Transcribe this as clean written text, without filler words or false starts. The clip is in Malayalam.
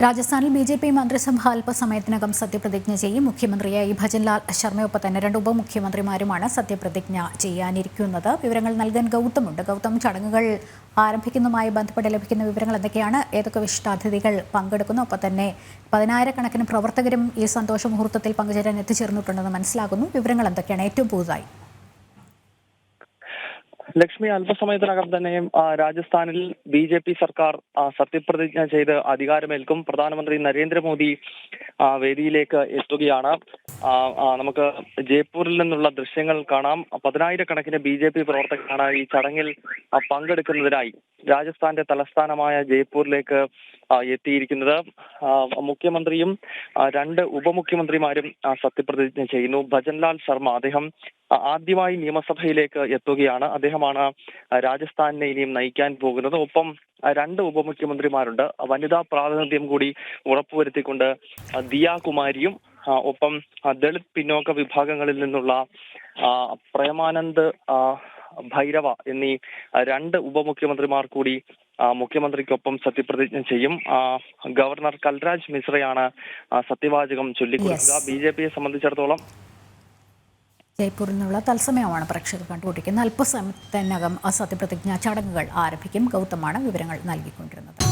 രാജസ്ഥാനിൽ ബി.ജെ.പി മന്ത്രിസഭ അല്പസമയത്തിനകം സത്യപ്രതിജ്ഞ ചെയ്യും. മുഖ്യമന്ത്രിയായി ഭജൻലാൽ ശർമ്മയൊപ്പം തന്നെ രണ്ട് ഉപമുഖ്യമന്ത്രിമാരുമാണ് സത്യപ്രതിജ്ഞ ചെയ്യാനിരിക്കുന്നത്. വിവരങ്ങൾ നൽകാൻ ഗൗതമുണ്ട്. ഗൗതം, ചടങ്ങുകൾ ആരംഭിക്കുന്നതുമായി ബന്ധപ്പെട്ട് ലഭിക്കുന്ന വിവരങ്ങൾ എന്തൊക്കെയാണ്? ഏതൊക്കെ വിശിഷ്ടാതിഥികൾ പങ്കെടുക്കുന്നു? ഒപ്പം തന്നെ 10,000-കണക്കിന് പ്രവർത്തകരും ഈ സന്തോഷ മുഹൂർത്തത്തിൽ പങ്കുചേരാൻ എത്തിച്ചേർന്നിട്ടുണ്ടെന്ന് മനസ്സിലാകുന്നു. വിവരങ്ങൾ എന്തൊക്കെയാണ് ഏറ്റവും പുതുതായി? ലക്ഷ്മി, അല്പസമയത്തിനകം തന്നെ രാജസ്ഥാനിൽ ബി.ജെ.പി സർക്കാർ സത്യപ്രതിജ്ഞ ചെയ്ത് അധികാരമേൽക്കും. പ്രധാനമന്ത്രി നരേന്ദ്രമോദി വേദിയിലേക്ക് എത്തുകയാണ്. നമുക്ക് ജയ്പൂരിൽ നിന്നുള്ള ദൃശ്യങ്ങൾ കാണാം. 10,000-കണക്കിന് ബി.ജെ.പി പ്രവർത്തകരാണ് ഈ ചടങ്ങിൽ പങ്കെടുക്കുന്നതിനായി രാജസ്ഥാന്റെ തലസ്ഥാനമായ ജയ്പൂരിലേക്ക് എത്തിയിരിക്കുന്നത്. മുഖ്യമന്ത്രിയും രണ്ട് ഉപമുഖ്യമന്ത്രിമാരും സത്യപ്രതിജ്ഞ ചെയ്യുന്നു. ഭജൻലാൽ ശർമ്മ അദ്ദേഹം ആദ്യമായി നിയമസഭയിലേക്ക് എത്തുകയാണ്. അദ്ദേഹമാണ് രാജസ്ഥാനിനെ ഇനിയും നയിക്കാൻ പോകുന്നത്. ഒപ്പം രണ്ട് ഉപമുഖ്യമന്ത്രിമാരുണ്ട്. വനിതാ പ്രാതിനിധ്യം കൂടി ഉറപ്പുവരുത്തിക്കൊണ്ട് ദിയ കുമാരിയും ഒപ്പം ദളിത് പിന്നോക്ക വിഭാഗങ്ങളിൽ നിന്നുള്ള പ്രേമാനന്ദ് ഭൈരവ എന്നീ രണ്ട് ഉപമുഖ്യമന്ത്രിമാർ കൂടി മുഖ്യമന്ത്രിക്കൊപ്പം സത്യപ്രതിജ്ഞ ചെയ്യും. ഗവർണർ കൽരാജ് മിശ്രയാണ് സത്യവാചകം ചൊല്ലിക്കൊടുക്കുക. ബി.ജെ.പിയെ സംബന്ധിച്ചിടത്തോളം ജയ്പൂരിൽ നിന്നുള്ള തത്സമയമാണ് പ്രേക്ഷകർ കണ്ടുകൊണ്ടിരിക്കുന്നത്. അല്പസമയത്തിനകം സത്യപ്രതിജ്ഞാ ചടങ്ങുകൾ ആരംഭിക്കും. ഗൗതമാണ് വിവരങ്ങൾ നൽകിക്കൊണ്ടിരുന്നത്.